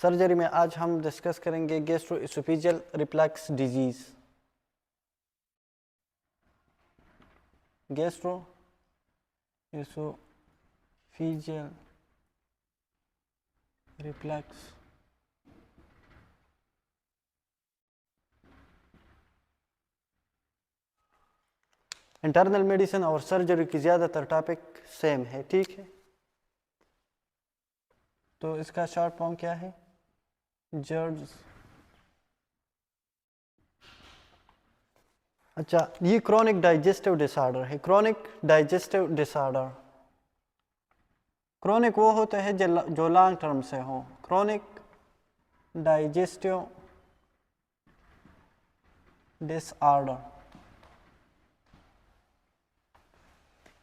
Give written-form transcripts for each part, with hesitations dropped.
Surgery में आज हम डिस्कस करेंगे gastroesophageal reflux disease. Gastroesophageal reflux internal medicine और सर्जरी की ज़्यादातर टॉपिक सेम है, ठीक है। तो इसका शॉर्ट फॉर्म क्या है? जर्ज। अच्छा, ये क्रोनिक डाइजेस्टिव डिसऑर्डर है। क्रोनिक डाइजेस्टिव डिसऑर्डर, क्रोनिक वो होते हैं जो लॉन्ग टर्म से हो। क्रोनिक डाइजेस्टिव डिसऑर्डर,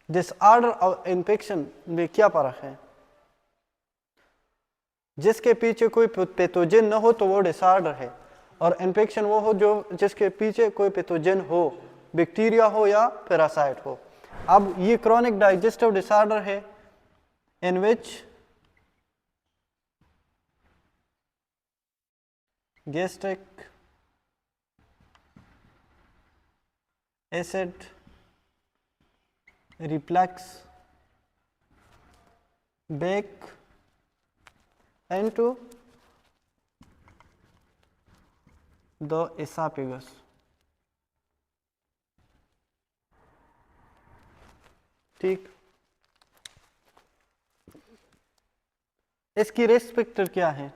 डिसऑर्डर और इन्फेक्शन में क्या फर्क है? जिसके पीछे कोई पैथोजन न हो तो वो डिसऑर्डर है, और इन्फेक्शन वो हो जो जिसके पीछे कोई पैथोजन हो, बैक्टीरिया हो या पैरासाइट हो। अब ये क्रोनिक डाइजेस्टिव डिसऑर्डर है in which gastric acid reflux back into the esophagus। ठीक, इसकी रिस्क फैक्टर क्या है?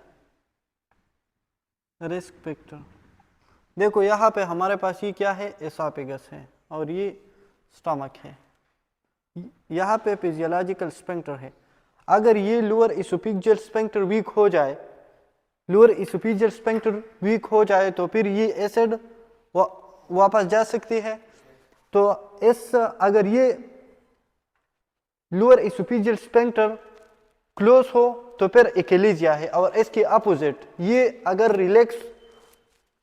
रिस्क फैक्टर देखो, यहाँ पे हमारे पास ये क्या है? एसोफेगस है और ये स्टमक है। यहाँ पे फिजियोलॉजिकल स्फिंक्टर है। अगर ये लोअर इसोफेजियल स्फिंक्टर वीक हो जाए, लोअर इसोफेजियल स्फिंक्टर वीक हो जाए तो फिर ये एसिड वापस जा सकती है। तो अगर ये लोअर इसोफेजियल स्फिंक्टर क्लोज हो तो फिर एक्लेजिया है, और इसके अपोजिट ये अगर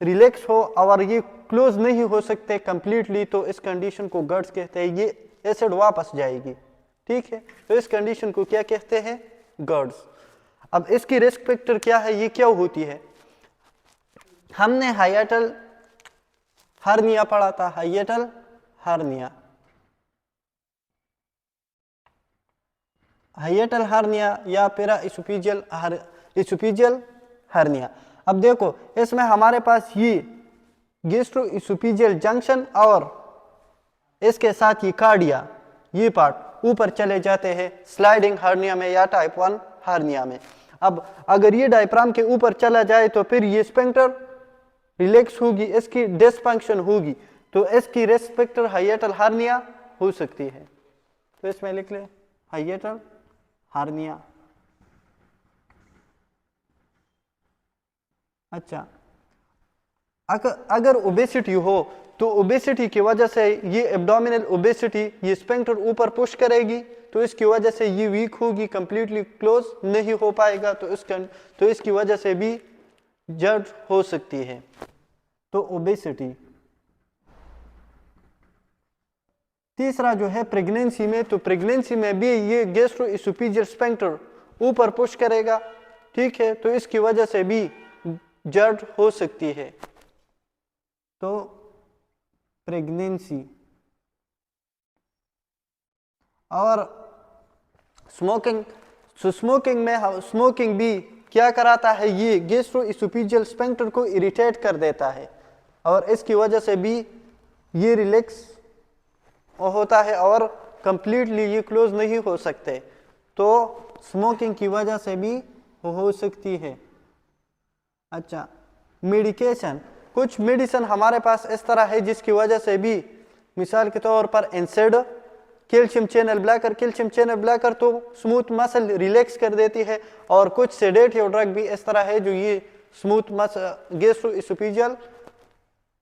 रिलैक्स हो और ये क्लोज नहीं हो सकते कंप्लीटली तो इस कंडीशन को गर्ड्स कहते हैं। ये एसिड वापस जाएगी, ठीक है। तो इस कंडीशन को क्या कहते हैं? गर्ड्स। अब इसकी रिस्क फैक्टर क्या है? ये क्या होती है? हमने हाइएटल हर्निया पढ़ा था। हाइएटल हर्निया, हाइएटल हर्निया या पेरा इसोफेजियल हर्निया। अब देखो, इसमें हमारे पास ये गैस्ट्रोइसोफेजियल जंक्शन और इसके साथ ये कार्डिया, ये पार्ट ऊपर चले जाते हैं स्लाइडिंग हर्निया में या टाइप 1 हर्निया में। अब अगर ये डायफ्राम के ऊपर चला जाए तो फिर ये स्फिंक्टर रिलैक्स होगी, इसकी डिसफंक्शन होगी, तो इसकी रिस्क फैक्टर हाइएटल हर्निया हो सकती है। तो इसमें लिख ले हाइएटल हर्निया। अच्छा, अगर ओबेसिटी हो तो ओबेसिटी की वजह से ये एब्डोमिनल ओबेसिटी, ये स्फिंक्टर ऊपर पुश करेगी, तो इसकी वजह से ये वीक होगी, कंप्लीटली क्लोज नहीं हो पाएगा, तो इसकी वजह से भी जर्ड हो सकती है। तो ओबेसिटी। तीसरा जो है प्रेगनेंसी में, तो प्रेगनेंसी में भी ये गैस्ट्रोइसोफेजियल स्फिंक्टर ऊपर पुश करेगा, ठीक है, तो इसकी वजह से भी जर्ड हो सकती है। तो प्रेगनेंसी और स्मोकिंग। स्मोकिंग भी क्या कराता है? ये गैस्ट्रोइसोफेजियल स्फिंक्टर को इरिटेट कर देता है, और इसकी वजह से भी ये रिलैक्स होता है और कंप्लीटली ये क्लोज नहीं हो सकते, तो स्मोकिंग की वजह से भी हो सकती है। अच्छा, मेडिकेशन। कुछ मेडिसिन हमारे पास इस तरह है जिसकी वजह से भी, मिसाल के तौर पर एनसेड, कैल्शियम चैनल ब्लॉकर तो स्मूथ मसल रिलैक्स कर देती है, और कुछ सेडेटिव ड्रग भी इस तरह है जो ये स्मूथ गैस्ट्रोइसोफेजियल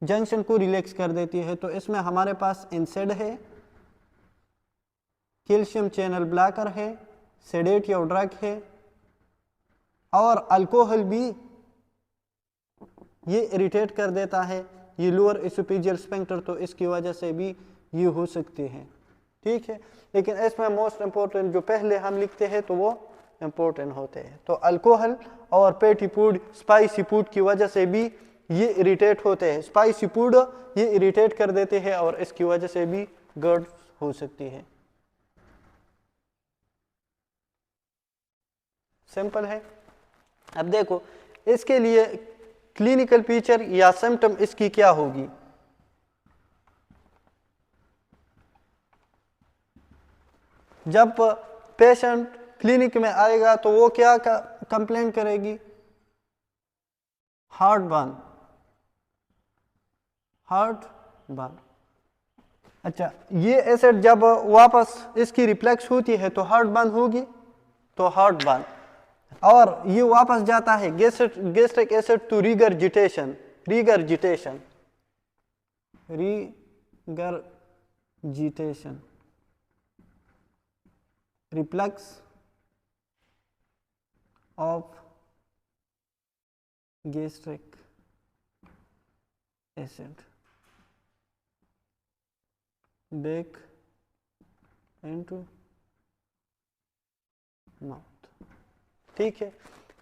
जंक्शन को रिलैक्स कर देती है। तो इसमें हमारे पास एनसेड है, कैल्शियम चैनल ब्लॉकर है, सेडेटिव ड्रग है, और अल्कोहल भी ये इरिटेट कर देता है ये लोअर इसोफेजियल स्फिंक्टर, तो इसकी वजह से भी ये हो सकती है, ठीक है। लेकिन इसमें मोस्ट इंपॉर्टेंट जो पहले हम लिखते हैं तो वो इम्पोर्टेंट होते हैं। तो अल्कोहल और फैटी फूड, स्पाइसी फूड की वजह से भी ये इरिटेट होते हैं। स्पाइसी फूड ये इरिटेट कर देते हैं और इसकी वजह से भी GERD हो सकती है। सिंपल है। अब देखो इसके लिए क्लिनिकल फीचर या सिम्टम इसकी क्या होगी। जब पेशेंट क्लिनिक में आएगा तो वो क्या कंप्लेंट करेगी, हार्ट बर्न। अच्छा, ये एसिड जब वापस इसकी रिफ्लेक्स होती है तो हार्ट बर्न होगी, तो हार्ट बर्न। और ये वापस जाता है gastric acid to regurgitation, reflux of gastric acid back into mouth. ठीक है,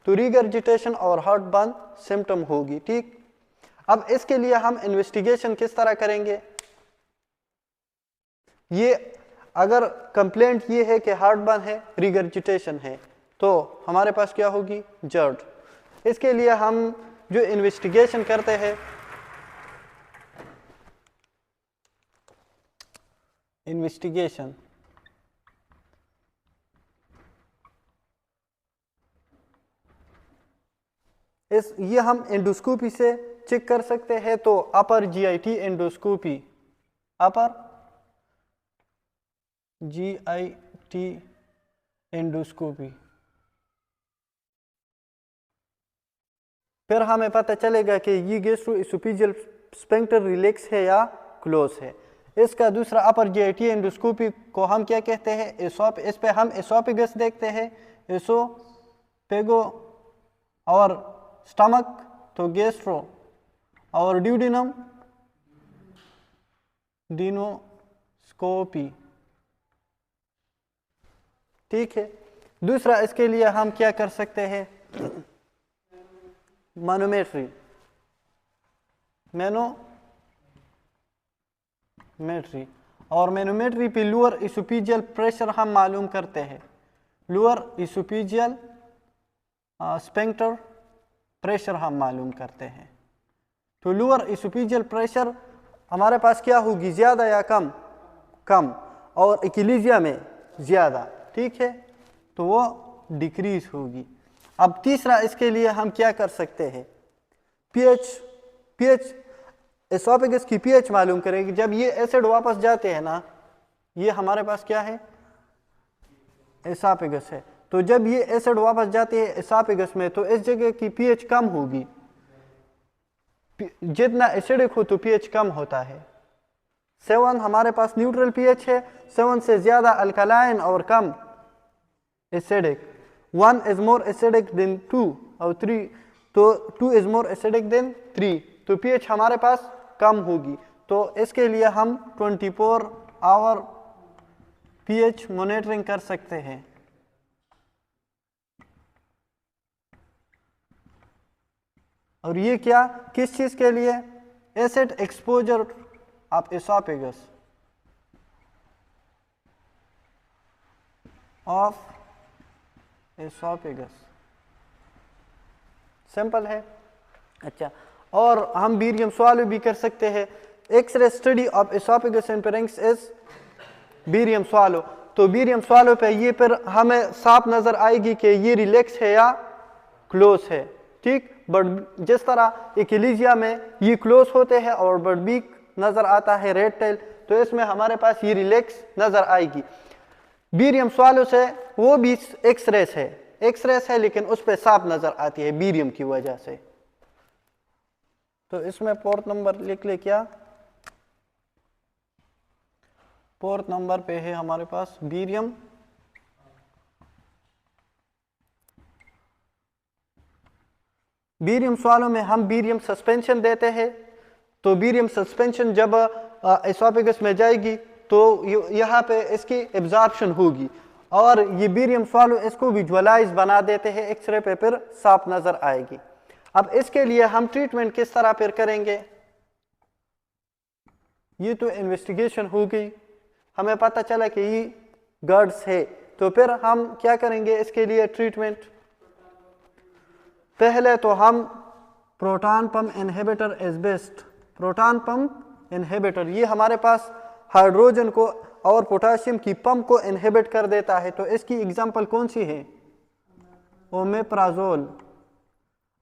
तो रीगर्जिटेशन और हार्ट बर्न सिम्टम होगी। ठीक, अब इसके लिए हम इन्वेस्टिगेशन किस तरह करेंगे। ये अगर कंप्लेंट ये है कि हार्ट बर्न है, रीगर्जिटेशन है, तो हमारे पास क्या होगी, जर्ड। इसके लिए हम जो इन्वेस्टिगेशन करते हैं, इन्वेस्टिगेशन ये हम एंडोस्कोपी से चेक कर सकते हैं। तो अपर GIT एंडोस्कोपी, अपर GIT एंडोस्कोपी, फिर हमें पता चलेगा कि ये गैस्ट्रोएसोफेजियल स्फिंक्टर रिलैक्स है या क्लोज है। इसका दूसरा अपर GIT एंडोस्कोपी को हम क्या कहते हैं, इस पे हम एसोफेगस देखते हैं, एसोफेगो, और स्टमक तो गैस्ट्रो, और ड्यूडेनम डिनोस्कोपी। ठीक है, दूसरा इसके लिए हम क्या कर सकते हैं, मैनोमेट्री और मैनोमेट्री पे लोअर इसोफेजियल प्रेशर हम मालूम करते हैं, लोअर इसोफेजियल स्फिंक्टर प्रेशर हम मालूम करते हैं। तो लोअर इसोफेजियल प्रेशर हमारे पास क्या होगी, ज्यादा या कम, और एक्लिजिया में ज्यादा। ठीक है, तो वो डिक्रीज होगी। अब तीसरा इसके लिए हम क्या कर सकते हैं, पीएच एसोफेगस की पीएच मालूम करेगी। जब ये एसिड वापस जाते हैं ना, ये हमारे पास क्या है, एसोफेगस है, तो जब ये एसिड वापस जाती है एसोफेगस में, तो इस जगह की पीएच कम होगी। जितना एसिडिक हो तो पीएच कम होता है। 7 हमारे पास न्यूट्रल पीएच है, 7 से ज्यादा अल्कलाइन और कम acidic. 1 is more acidic than 2 और 3, तो 2 is more acidic than 3, तो pH हमारे पास कम होगी। तो इसके लिए हम 24 आवर pH मॉनिटरिंग कर सकते हैं। और ये क्या, किस चीज के लिए, acid exposure of oesophagus, simple है। अच्छा, और हम बेरियम स्वालो भी कर सकते हैं। X ray study of oesophagus and pharynx is barium swallow. तो बेरियम स्वालो पे ये पर हमें साफ नजर आएगी कि ये रिलैक्स है या क्लोज है। ठीक, बट जिस तरह एक्लिजिया में ये क्लोज होते हैं और बर्डबीक नजर आता है, रेड टेल, तो इसमें हमारे पास ये रिलैक्स नजर आएगी। बेरियम स्वालो से वो भी एक्सरेस है, लेकिन उस पर साफ नजर आती है बेरियम की वजह से। तो इसमें फोर्थ नंबर लिख ले, क्या फोर्थ नंबर पे है हमारे पास बेरियम स्वालो में हम बेरियम सस्पेंशन देते हैं। तो बेरियम सस्पेंशन जब एसोफेगस में जाएगी तो यहाँ पे इसकी एब्जॉर्प्शन होगी, और ये बेरियम सॉल्व इसको विजुअलाइज बना देते हैं, एक्सरे पे फिर साफ नजर आएगी। अब इसके लिए हम ट्रीटमेंट किस तरह फिर करेंगे? ये तो इन्वेस्टिगेशन हो गई, हमें पता चला कि ये गर्ड्स है, तो फिर हम क्या करेंगे इसके लिए ट्रीटमेंट? पहले तो हम proton pump inhibitor is best. Proton pump inhibitor ये हमारे पास हाइड्रोजन को और पोटेशियम की पंप को इनहिबिट कर देता है, तो इसकी एग्जांपल कौन सी है? ओमेप्राजोल।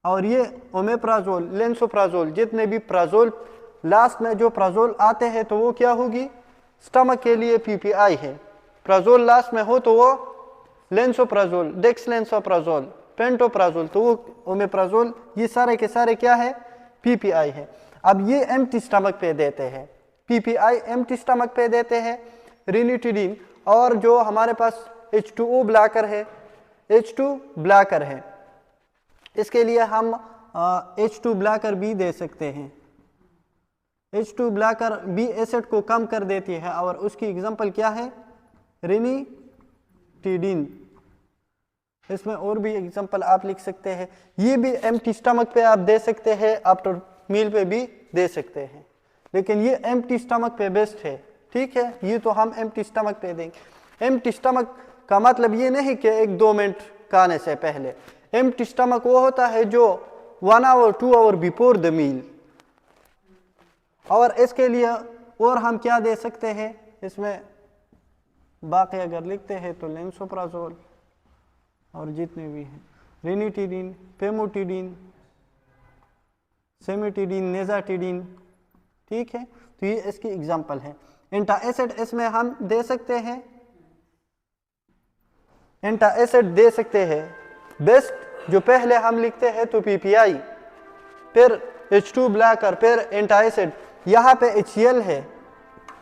और ये ओमेप्राजोल, लेंसोप्राजोल, जितने भी प्राजोल लास्ट में जो प्राजोल आते हैं तो वो क्या होगी? स्टमक के लिए पीपीआई है। प्राजोल लास्ट में हो तो वो लेंसोप्राजोल, डेक्सलेंसोप्राजोल, पेंटोप्राजोल, तो वो ओमेप्राजोल, ये सारे के सारे क्या है? पीपीआई है। अब ये एम्प्टी स्टमक पे देते हैं, पीपीआई एम्प्टी स्टमक पे देते हैं। रिनिटिडीन और जो हमारे पास H2O ब्लॉकर है, H2 ब्लॉकर है, इसके लिए हम H2 ब्लॉकर भी दे सकते हैं। H2 ब्लॉकर बी एसिड को कम कर देती है और उसकी एग्जांपल क्या है? रिनिटिडीन। इसमें और भी एग्जांपल आप लिख सकते हैं। ये भी एम्प्टी स्टमक पे आप दे सकते हैं, आफ्टर मील पे भी दे सकते हैं, लेकिन ये एम्प्टी स्टमक पे बेस्ट है। ठीक है, ये तो हम एम्प्टी स्टमक पे देंगे। एम्प्टी स्टमक का मतलब ये नहीं कि 1-2 मिनट खाने से पहले। एम्प्टी स्टमक वो होता है जो 1 hour 2 hour before the meal. और इसके लिए और हम क्या दे सकते हैं इसमें? बाकी अगर लिखते हैं तो लेंसोप्राजोल और जितने भी हैं, रिनिटिडीन, पेमोटिडीन, सेमिटिडीन, नेजाटिडीन। ठीक है, तो ये इसकी एग्जांपल है। एंटासिड इसमें हम दे सकते हैं, एंटासिड दे सकते हैं बेस्ट। जो पहले हम लिखते हैं तो पीपीआई, फिर H2 ब्लॉकर, फिर एंटासिड, यहाँ पे HCl है।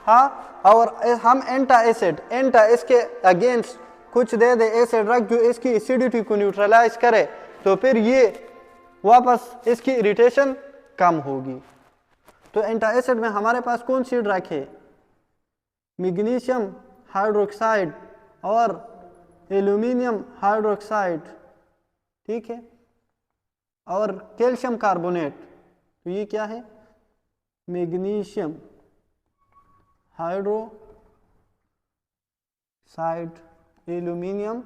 हाँ, और हम एंटासिड, इसके अगेंस्ट कुछ दे दे ऐसे ड्रग जो इसकी एसिडिटी को न्यूट्रलाइज करे, तो फिर ये वापस इसकी इरिटेशन कम होगी। तो एंटासिड में हमारे पास कौन सी ड्रग है? मैग्नीशियम हाइड्रोक्साइड और एल्यूमिनियम हाइड्रोक्साइड। ठीक है, और कैल्शियम कार्बोनेट, तो ये क्या है? Magnesium hydroxide, aluminium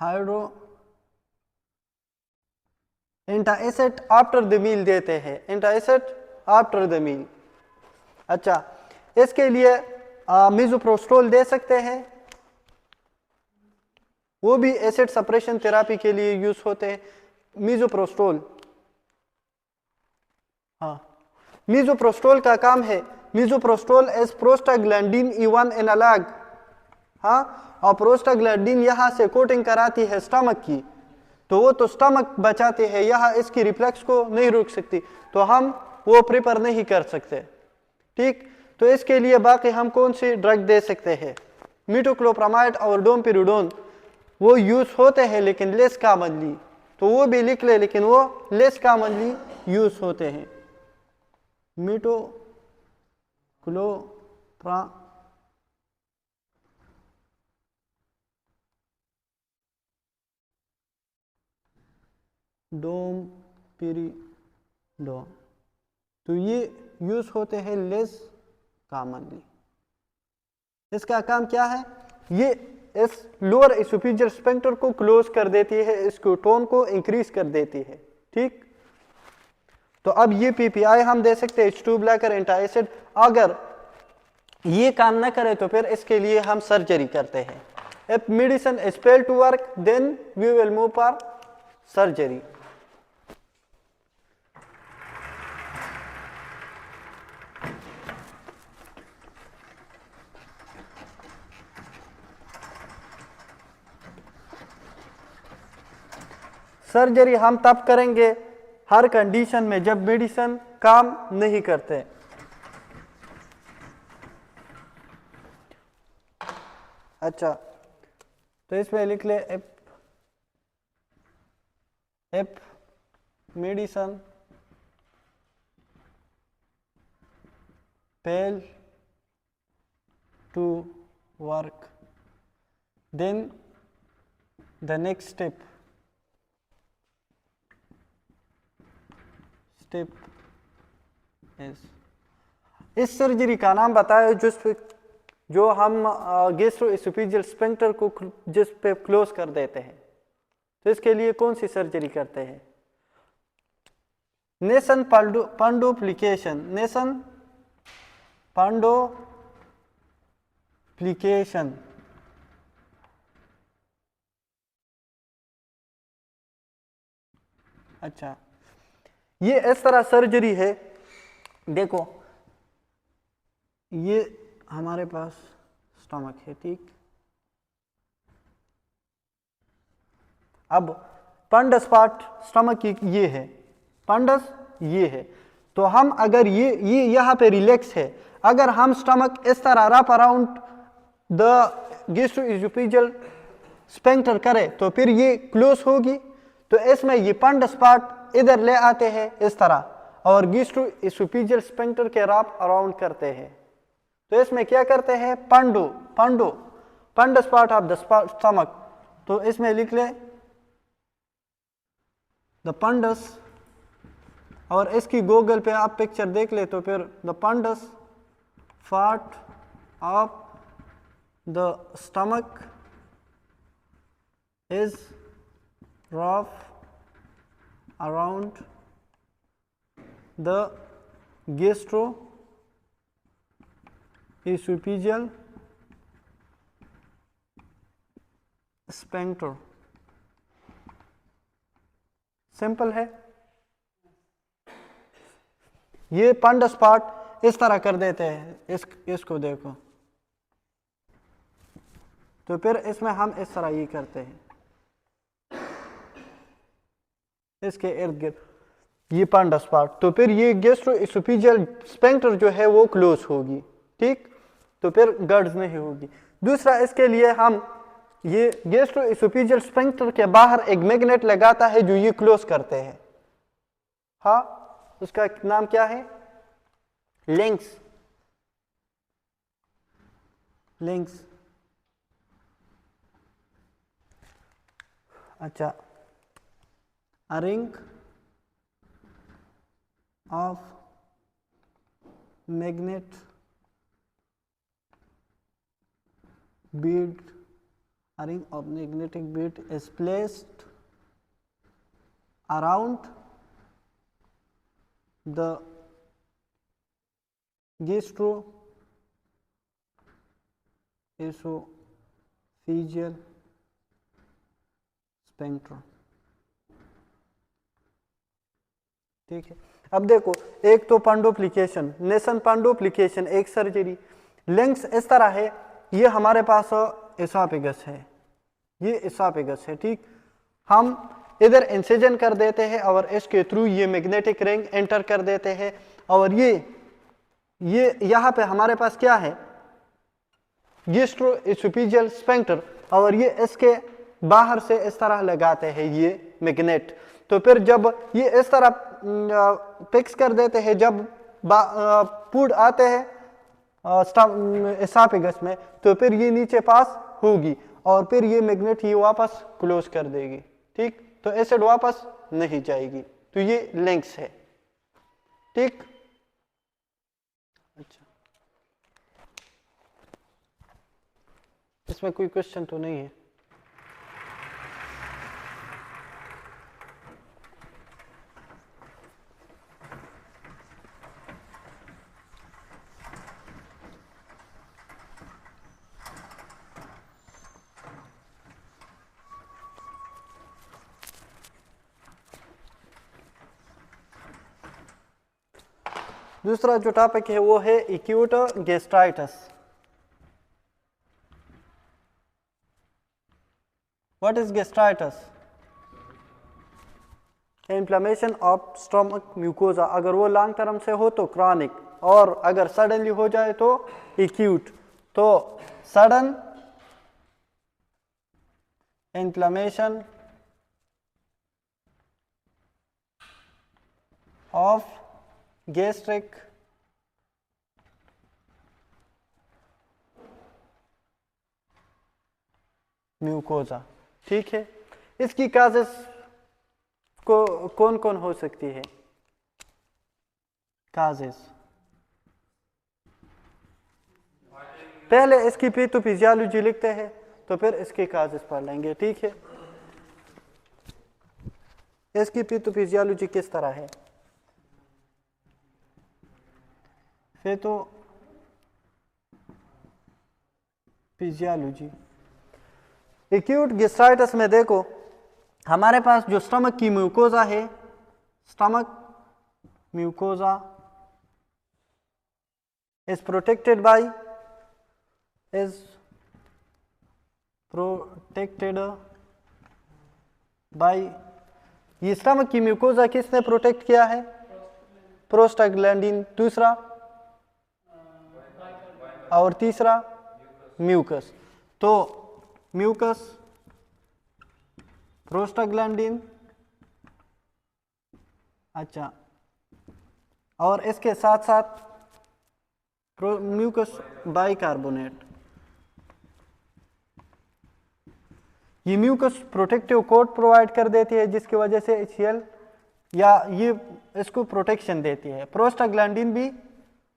hydro. Antacid after the meal देते हैं, एंटासिड आफ्टर द मील। अच्छा, इसके लिए मिसोप्रोस्टोल दे सकते हैं, वो भी एसिड सप्रेशन थेरापी के लिए यूज होते हैं। मिसोप्रोस्टोल, हाँ, मिसोप्रोस्टोल का काम है, misoprostol as prostaglandin E1 analogue. हाँ, और प्रोस्टाग्लैंडिन यहाँ से कोटिंग कराती है स्टमक की, तो वो तो स्टमक बचाते हैं, यहाँ इसकी रिफ्लेक्स को नहीं रोक सकती, तो हम वो प्रिपेयर नहीं कर सकते। ठीक, तो इसके लिए बाकी हम कौन सी ड्रग दे सकते हैं? मीटोक्लोप्रामाइड और डोमपिरिडोन वो यूज होते हैं लेकिन लेस कॉमनली, तो वो भी लिख ले, लेकिन वो लेस कॉमनली यूज होते हैं। डोमपिरिडोन, तो ये यूज होते हैं लेस कॉमनली। इसका काम क्या है? ये इस लोअर एसोफेजियल स्फिंक्टर को क्लोज कर देती है, इसको टोन को इंक्रीज कर देती है। ठीक, तो अब ये पीपीआई हम दे सकते हैं, H2 ब्लॉकर, एंटासिड। अगर ये काम न करे तो फिर इसके लिए हम सर्जरी करते हैं। If medicine is fail to work then we will move for surgery. Surgery हम तब करेंगे हर कंडीशन में जब मेडिसिन काम नहीं करते। अच्छा, तो इसमें लिख ले if medicine fail to work. Then the next step is, इस सर्जरी का नाम बताया जो हम गैस्ट्रोएसोफेजियल स्फिंक्टर को जिस पे क्लोज कर देते हैं, तो इसके लिए कौन सी सर्जरी करते हैं? Nissen fundoplication, Nissen fundoplication. अच्छा, ये इस तरह सर्जरी है। देखो, ये हमारे पास स्टमक है, ठीक। अब पंडस पार्ट स्टमक की ये है, पंडस ये है, तो हम अगर ये यहाँ पे रिलैक्स है, अगर हम स्टमक इस तरह wrap around the gastroesophageal sphincter करें तो फिर ये क्लोज होगी। तो इसमें ये पंडस पार्ट इधर ले आते हैं इस तरह, और गैस्ट्रोएसोफेजियल स्फिंक्टर के रैप अराउंड करते हैं। तो इसमें क्या करते हैं? पंडस पार्ट ऑफ द स्टमक। तो इसमें लिख ले द पंडस, और इसकी गूगल पे आप पिक्चर देख ले तो फिर the fundus part of the stomach is wrapped around the gastroesophageal sphincter. Simple है। ये पंडस पार्ट इस तरह कर देते हैं, इसको देखो, तो फिर इसमें हम इस तरह ये करते हैं, इसके इर्द गिर्द ये पंडस पार्ट, तो फिर ये गैस्ट्रोएसोफेजियल स्फिंक्टर जो है वो क्लोज होगी, ठीक। तो फिर गर्ड्स नहीं होगी। दूसरा, इसके लिए हम ये गैस्ट्रोएसोफेजियल स्फिंक्टर के बाहर एक मैग्नेट लगाता है जो ये क्लोज करते हैं। हाँ, उसका नाम क्या है? लिंक्स। अच्छा, a ring of magnet bead, a ring of magnetic bead is placed around the gastro-esophageal sphincter, ठीक है। अब देखो, एक तो पंडोप्लिकेशन, नेसन पंडोप्लिकेशन एक सर्जरी। लिंक्स इस तरह है, ये हमारे पास एसोफेगस है, ये एसोफेगस है, ठीक। हम इधर इंसिजन कर देते हैं और इसके थ्रू ये मैग्नेटिक रिंग एंटर कर देते हैं, और ये यहाँ पे हमारे पास क्या है? गैस्ट्रोएसोफेजियल स्फिंक्टर, और ये इसके बाहर से इस तरह लगाते हैं ये मैग्नेट। तो फिर जब ये इस तरह फिक्स कर देते हैं, जब फूड आते हैं एसोफेगस में, तो फिर ये नीचे पास होगी और फिर ये मैग्नेट ये वापस क्लोज कर देगी, ठीक। तो एसिड वापस नहीं जाएगी। तो ये लिंक्स है, ठीक। अच्छा, इसमें कोई क्वेश्चन तो नहीं है? दूसरा जो टॉपिक है वो है acute gastritis. What is gastritis? Inflammation of stomach mucosa. अगर वो लॉन्ग टर्म से हो तो क्रॉनिक, और अगर सडनली हो जाए तो एक्यूट। तो sudden inflammation of gastric mucosa. ठीक है, इसकी काजेस को कौन कौन हो सकती है? काजेस पहले इसकी पैथोफिजियोलॉजी लिखते हैं, तो फिर इसके काजेस पढ़ लेंगे। ठीक है, इसकी पैथोफिजियोलॉजी किस तरह है? पैथोफिजियोलॉजी एक्यूट गैस्ट्राइटिस में देखो, हमारे पास जो स्टमक की म्यूकोजा है, stomach mucosa is protected by ये स्टमक की म्यूकोजा किसने प्रोटेक्ट किया है? प्रोस्टाग्लैंडिन, दूसरा और तीसरा म्यूकस। तो म्यूकस, प्रोस्टाग्लैंडिन, अच्छा, और इसके साथ साथ म्यूकस बाइकार्बोनेट। ये म्यूकस प्रोटेक्टिव कोट प्रोवाइड कर देती है, जिसकी वजह से HCl या ये इसको प्रोटेक्शन देती है। प्रोस्टाग्लैंडिन भी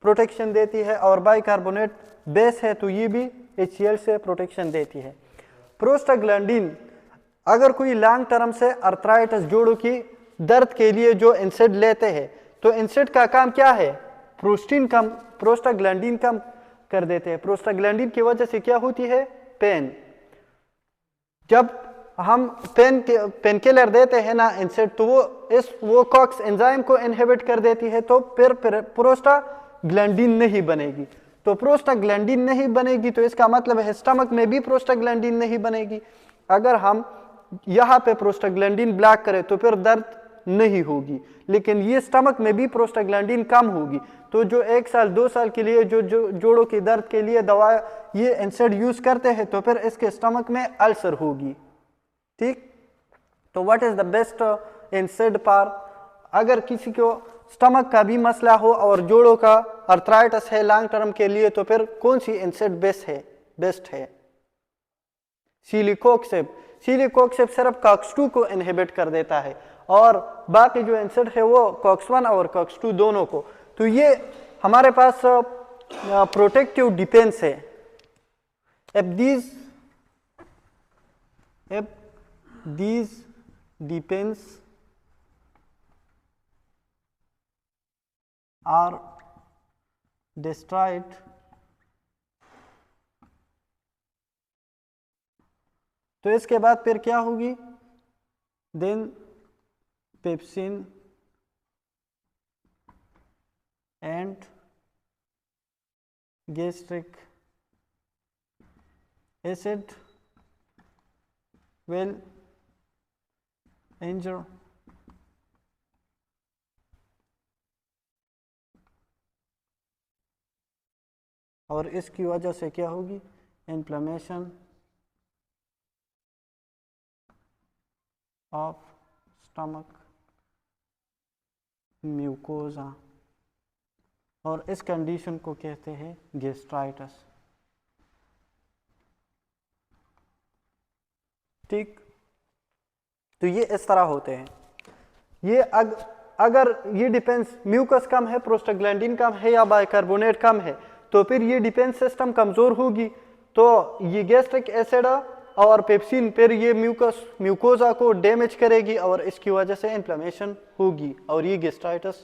प्रोटेक्शन देती है और बाइकार्बोनेट बेस है, तो ये भी HCl से प्रोटेक्शन देती है। प्रोस्टाग्लैंडिन अगर कोई लॉन्ग टर्म से अर्थराइटिस, जोड़ों की दर्द के लिए जो इंसेड लेते हैं, तो इंसेड का काम क्या है? प्रोस्टाग्लैंडिन कम कर देते हैं। प्रोस्टाग्लैंडिन की वजह से क्या होती है? पेन। जब हम पेन किलर देते हैं ना इंसेड, तो वो कॉक्स एंजाइम को इनहिबिट कर देती है, तो फिर प्रोस्टाग्लैंडिन नहीं बनेगी। तो प्रोस्टाग्लैंडिन नहीं बनेगी, तो इसका मतलब है स्टमक में भी प्रोस्टाग्लैंडिन नहीं बनेगी। अगर हम यहाँ पे प्रोस्टाग्लैंडिन ब्लॉक करें तो फिर दर्द नहीं होगी, लेकिन ये स्टमक में भी प्रोस्टाग्लैंडिन कम होगी। तो जो 1 साल 2 साल के लिए जो जोड़ों की दर्द के लिए दवा ये इंसेड यूज करते हैं, तो फिर इसके स्टमक में अल्सर होगी। ठीक, तो व्हाट इज द बेस्ट इंसेड पार? अगर किसी को स्टमक का भी मसला हो और जोड़ों का अर्थराइटिस है लॉन्ग टर्म के लिए, तो फिर कौन सी इंसेड बेस्ट है? सिलिकोक्सेब। सिलिकोक्सेब सिर्फ कॉक्स-2 को इनहिबिट कर देता है, और बाकी जो इंसेड है वो कॉक्स-1 और कॉक्स-2 दोनों को। तो ये हमारे पास प्रोटेक्टिव डिफेंस है। if these defense are destroyed, तो इसके बाद फिर क्या होगी? Then pepsin and gastric acid will injure और इसकी वजह से क्या होगी? इन्फ्लेमेशन ऑफ स्टमक म्यूकोजा, और इस कंडीशन को कहते हैं गैस्ट्राइटिस। ठीक, तो ये इस तरह होते हैं। ये अगर ये डिफेंस म्यूकस कम है, प्रोस्टाग्लैंडिन कम है या बाइकार्बोनेट कम है, तो फिर ये डिफेंस सिस्टम कमजोर होगी, तो ये गैस्ट्रिक एसिड और पेप्सिन फिर ये म्यूकोजा को डैमेज करेगी, और इसकी वजह से इन्फ्लेमेशन होगी, और ये गैस्ट्राइटिस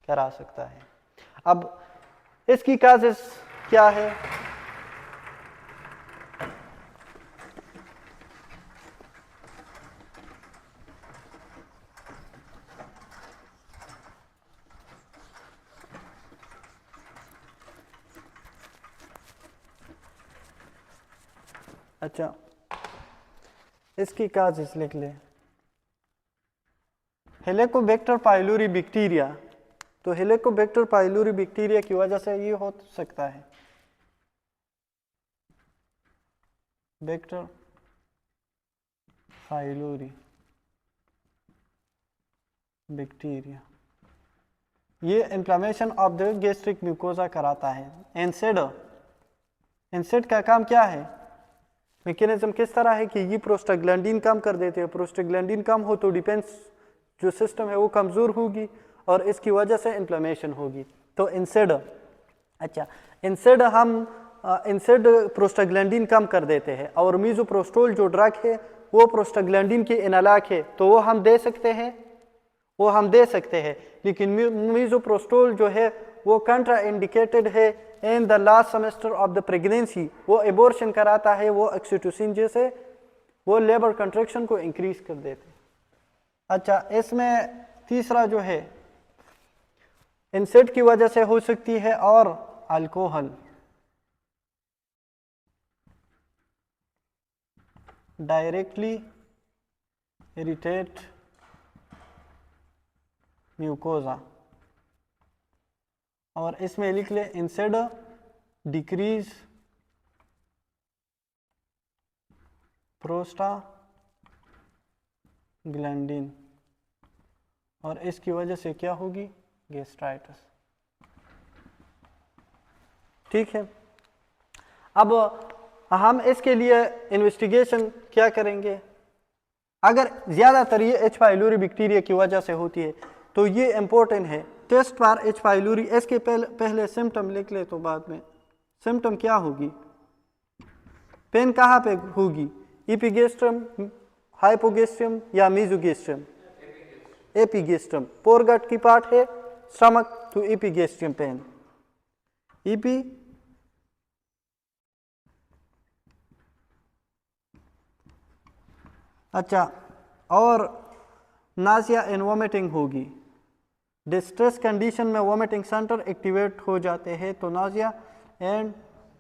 करा सकता है। अब इसकी काजेस क्या है? अच्छा, इसकी काजेस लिख ले। हेलिकोबैक्टर पाइलोरी बैक्टीरिया, तो हेलिकोबैक्टर पाइलोरी बैक्टीरिया की वजह से ये हो सकता है। बैक्टर पाइलोरी बैक्टीरिया ये inflammation of the gastric mucosa कराता है। एनसेड का काम क्या है? मैकेनिज्म किस तरह है कि ये प्रोस्टाग्लैंडिन कम कर देते हैं, प्रोस्टाग्लैंडिन कम हो तो डिफेंस जो सिस्टम है वो कमज़ोर होगी और इसकी वजह से इन्फ्लेमेशन होगी। तो इंसेड हम प्रोस्टाग्लैंडिन कम कर देते हैं और मीज़ोप्रोस्टोल जो ड्रग है वो प्रोस्टाग्लैंडिन के इनलाक है, तो वो हम दे सकते हैं, लेकिन मीज़ोप्रोस्टोल जो है वो कंट्रा इंडिकेटेड है in the last semester of the pregnancy, वो एबॉर्शन कराता है, वो ऑक्सीटोसिन जैसे वो लेबर कंट्रैक्शन को इंक्रीज कर देते हैं। अच्छा, इसमें तीसरा जो है इंसेट की वजह से हो सकती है और अल्कोहल, डायरेक्टली इरिटेट म्यूकोजा, और इसमें लिख ले इंसेड डिक्रीज प्रोस्टाग्लैंडिन, और इसकी वजह से क्या होगी, गैस्ट्राइटिस। ठीक है, अब हम इसके लिए इन्वेस्टिगेशन क्या करेंगे? अगर ज़्यादातर ये एच पाइलोरी बैक्टीरिया की वजह से होती है तो ये इम्पोर्टेंट है टेस्ट फॉर एच पाइलोरी। इसके पहले सिम्टम लिख ले तो बाद में सिम्टम क्या होगी, पेन कहाँ पे होगी, इपिगेस्ट्रम, हाइपोगेस्ट्रम या मीजोगेस्ट्रम? एपिगेस्ट्रम। पोरगट की पार्ट है स्टमक टू एपिगेस्ट्रम पेन, ईपी अच्छा, और नासिया एंड वोमिटिंग होगी। डिस्ट्रेस कंडीशन में वोमिटिंग सेंटर एक्टिवेट हो जाते हैं तो Nasiya and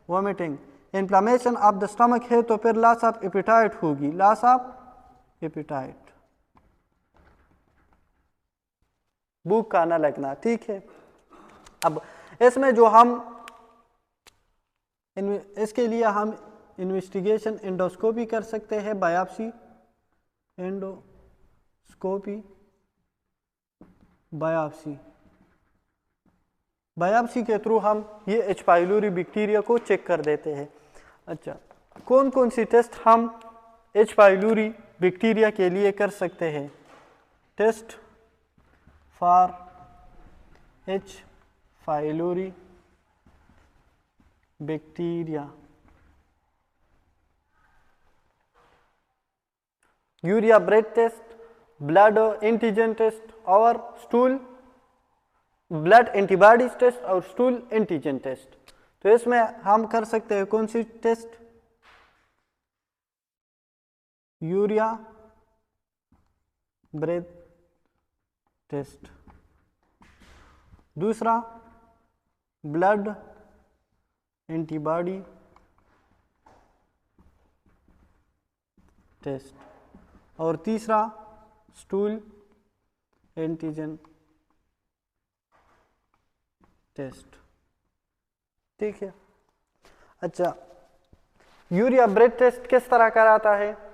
vomiting. Inflammation of the stomach है तो फिर लॉस ऑफ एपेटाइट होगी, लॉस ऑफ एपेटाइट, भूख का न लगना। ठीक है, अब इसमें जो हम इसके लिए हम इन्वेस्टिगेशन एंडोस्कोपी कर सकते हैं, बायोप्सी, एंडोस्कोपी, बायोप्सी के थ्रू हम ये एच पाइलोरी बैक्टीरिया को चेक कर देते हैं। अच्छा, कौन कौन सी टेस्ट हम एच पाइलोरी बैक्टीरिया के लिए कर सकते हैं? Test for H pylori bacteria, urea breath test, blood antigen test और स्टूल ब्लड एंटीबॉडीज टेस्ट और स्टूल एंटीजन टेस्ट। तो इसमें हम कर सकते हैं कौन सी टेस्ट? यूरिया ब्रेथ टेस्ट, दूसरा ब्लड एंटीबॉडी टेस्ट, और तीसरा स्टूल एंटीजन टेस्ट। ठीक है, अच्छा, यूरिया ब्रेथ टेस्ट किस तरह कराता है?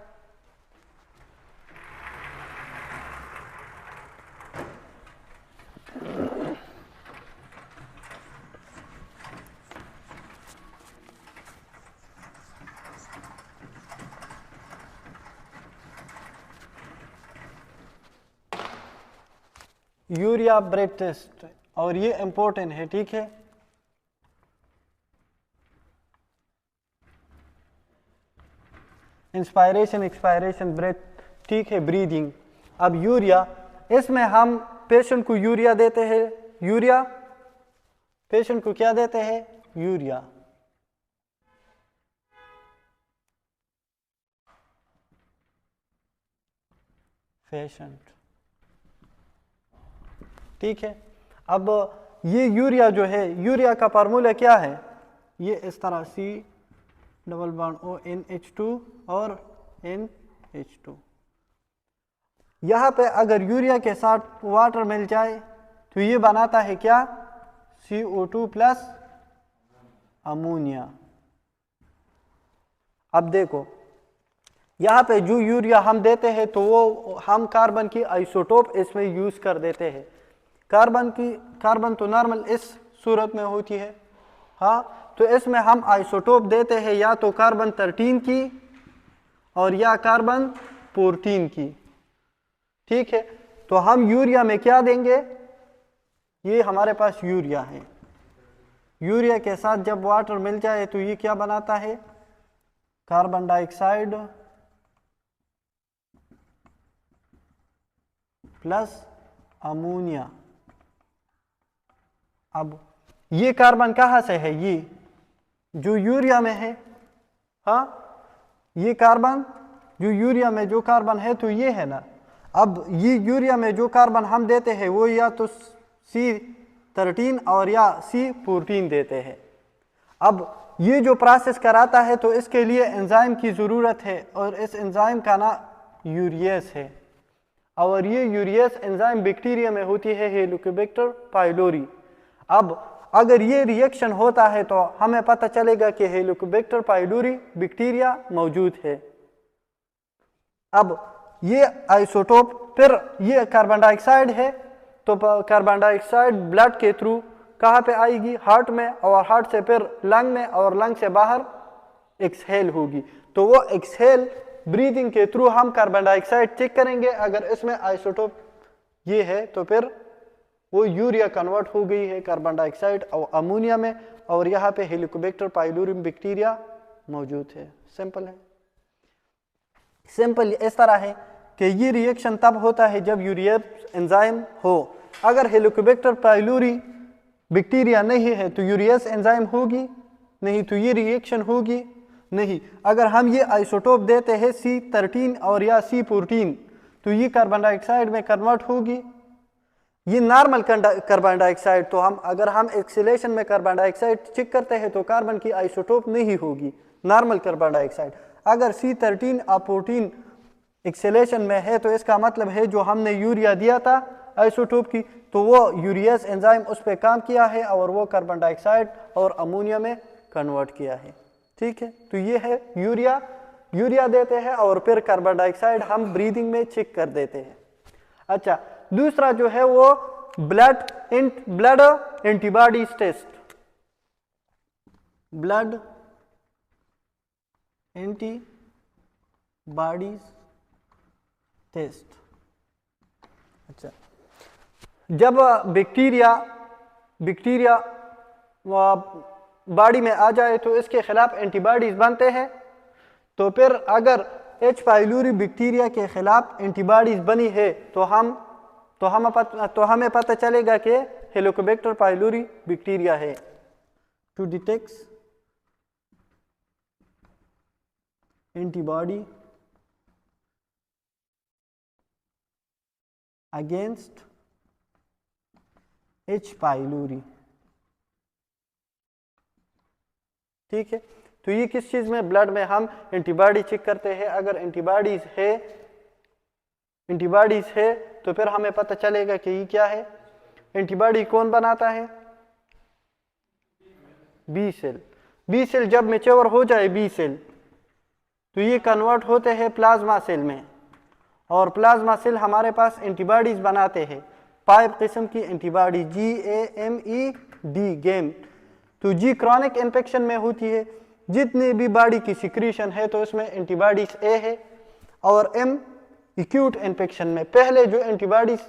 यूरिया ब्रेथ टेस्ट, और ये इंपॉर्टेंट है। ठीक है, इंस्पायरेशन, एक्सपायरेशन, ब्रेथ, ठीक है, ब्रीदिंग। अब यूरिया, इसमें हम पेशेंट को यूरिया देते हैं, यूरिया पेशेंट को क्या देते हैं? यूरिया। पेशेंट, ठीक है, अब ये यूरिया जो है, यूरिया का फार्मूला क्या है? ये इस तरह C++ONH2 और NH2। यहाँ पे अगर यूरिया के साथ वाटर मिल जाए तो ये बनाता है क्या? CO2 plus ammonia. अब देखो, यहाँ पे जो यूरिया हम देते हैं तो वो हम कार्बन की आइसोटोप इसमें यूज कर देते हैं। कार्बन तो नॉर्मल इस सूरत में होती है, हाँ, तो इसमें हम आइसोटोप देते हैं या तो कार्बन 13 की और या कार्बन 14 की। ठीक है, तो हम यूरिया में क्या देंगे, ये हमारे पास यूरिया है, यूरिया के साथ जब वाटर मिल जाए तो ये क्या बनाता है, कार्बन डाइऑक्साइड प्लस अमोनिया। अब ये कार्बन कहाँ से है, ये जो यूरिया में है, हाँ ये कार्बन जो यूरिया में जो कार्बन है तो ये है ना। अब ये यूरिया में जो कार्बन हम देते हैं वो या तो C13 और या C14 देते हैं। अब ये जो प्रोसेस कराता है तो इसके लिए एंजाइम की ज़रूरत है और इस एंजाइम का नाम यूरियस है, और ये यूरियस एंजाइम बैक्टीरिया में होती है हेलिकोबैक्टर पाइलोरी। अब अगर ये रिएक्शन होता है तो हमें पता चलेगा कि हेलिकोबैक्टर पाइलोरी बैक्टीरिया मौजूद है। अब ये आइसोटोप, फिर ये कार्बन डाइऑक्साइड है, तो कार्बन डाइऑक्साइड ब्लड के थ्रू कहाँ पे आएगी, हार्ट में, और हार्ट से फिर लंग में, और लंग से बाहर एक्सहेल होगी। तो वो एक्सहेल ब्रीदिंग के थ्रू हम कार्बन डाइऑक्साइड चेक करेंगे, अगर इसमें आइसोटोप ये है तो फिर वो यूरिया कन्वर्ट हो गई है कार्बन डाइऑक्साइड और अमोनिया में, और यहाँ पे हेलिकोबैक्टर पाइलोरी बैक्टीरिया मौजूद है। सिंपल है, सिंपल इस तरह है कि ये रिएक्शन तब होता है जब यूरियस एंजाइम हो। अगर हेलिकोबैक्टर पाइलोरी बैक्टीरिया नहीं है तो यूरियस एंजाइम होगी नहीं, तो ये रिएक्शन होगी नहीं। अगर हम ये आइसोटोप देते हैं C13 और या C14 तो ये कार्बन डाइऑक्साइड में कन्वर्ट होगी, ये नॉर्मल कार्बन डाइऑक्साइड। तो अगर हम एक्सेलेशन में कार्बन डाइऑक्साइड चेक करते हैं तो कार्बन की आइसोटोप नहीं होगी, नॉर्मल कार्बन डाइऑक्साइड। अगर C13 और 14 एक्सेलेशन में है तो इसका मतलब है जो हमने यूरिया दिया था आइसोटोप की, तो वो यूरियस एंजाइम उस पर काम किया है और वो कार्बन डाइऑक्साइड और अमोनिया में कन्वर्ट किया है। ठीक है, तो ये है यूरिया, यूरिया देते हैं और फिर कार्बन डाइऑक्साइड हम ब्रीदिंग में चेक कर देते हैं। अच्छा, दूसरा जो है वो blood antibodies test, blood antibodies test. अच्छा, जब बैक्टीरिया बॉडी में आ जाए तो इसके खिलाफ एंटीबॉडीज बनते हैं, तो फिर अगर H पाइलोरी बैक्टीरिया के खिलाफ एंटीबॉडीज बनी है तो हमें पता चलेगा कि हेलिकोबैक्टर पाइलोरी बैक्टीरिया है। To detect antibody against H pylori. ठीक है, तो ये किस चीज में, ब्लड में हम एंटीबॉडी चेक करते हैं। अगर एंटीबॉडीज है तो फिर हमें पता चलेगा कि ये क्या है। एंटीबॉडी कौन बनाता है, बी सेल। बी सेल जब मैच्योर हो जाए बी सेल तो ये कन्वर्ट होते हैं प्लाज्मा सेल में, और प्लाज्मा सेल हमारे पास एंटीबॉडीज बनाते हैं, 5 किस्म की एंटीबॉडी, GAMED गेम। तो जी क्रॉनिक इन्फेक्शन में होती है, जितनी भी बॉडी की सिक्रीशन है तो इसमें एंटीबॉडीज ए है, और M एक्यूट इन्फेक्शन में। पहले जो एंटीबॉडीज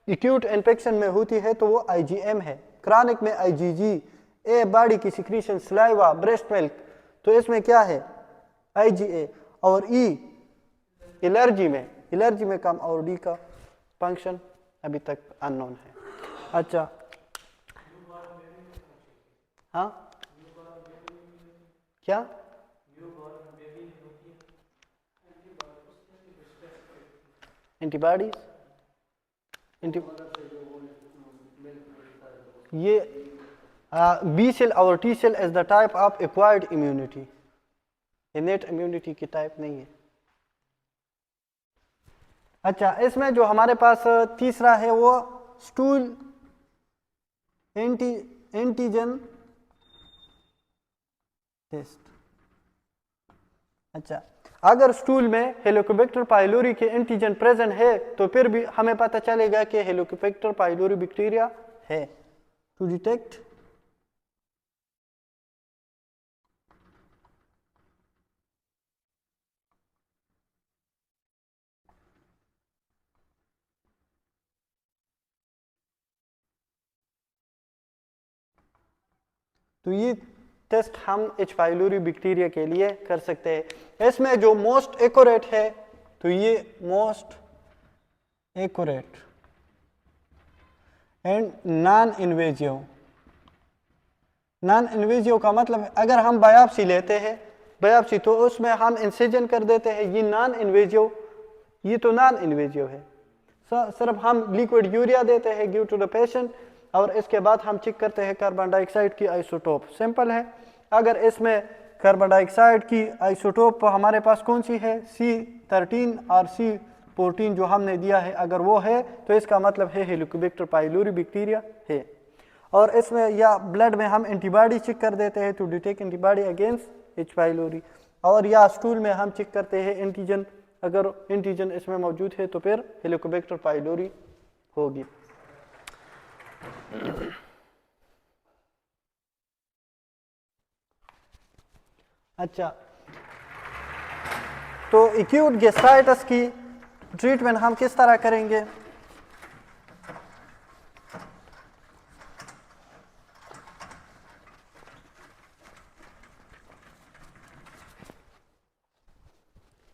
एक्यूट इन्फेक्शन में होती है तो वो IgM है, क्रॉनिक में IgG, ए बॉडी की सिक्रीशन सलाइवा, ब्रेस्ट मिल्क, तो इसमें क्या है IgA, और E एलर्जी में कम, और D का फंक्शन अभी तक अननोन है। अच्छा, हाँ क्या, एंटीबॉडीज ये बी सेल और T cell is the type of acquired immunity, innate immunity की टाइप नहीं है। अच्छा, इसमें जो हमारे पास तीसरा है वो स्टूल एंटीजन टेस्ट। अच्छा, अगर स्टूल में हेलिकोबैक्टर पाइलोरी के एंटीजन प्रेजेंट है तो फिर भी हमें पता चलेगा कि हेलिकोबैक्टर पाइलोरी बैक्टीरिया है। टू डिटेक्ट तो ये टेस्ट हम H. pylori बैक्टीरिया के लिए कर सकते हैं। इसमें जो मोस्ट एक्यूरेट है, तो ये most accurate and non invasive. Non invasive का मतलब अगर हम बायोप्सी लेते हैं, बायोप्सी तो उसमें हम इंसिजन कर देते हैं, ये नॉन इन्वेजिव, ये तो नॉन इन्वेजिव है। सिर्फ हम लिक्विड यूरिया देते हैं गिव टू द पेशेंट, और इसके बाद हम चेक करते हैं कार्बन डाइऑक्साइड की आइसोटोप। सिंपल है। अगर इसमें कार्बन डाइऑक्साइड की आइसोटोप हमारे पास कौन सी है, C13 और C14 जो हमने दिया है, अगर वो है तो इसका मतलब है हेलिकोबैक्टर पाइलोरी बैक्टीरिया है। और इसमें या ब्लड में हम एंटीबॉडी चेक कर देते हैं to detect antibody against H. pylori, और या स्टूल में हम चेक करते हैं एंटीजन, अगर एंटीजन इसमें मौजूद है तो फिर हेलिकोबैक्टर पाइलोरी होगी। अच्छा, तो एक्यूट गैस्ट्राइटिस की ट्रीटमेंट हम किस तरह करेंगे?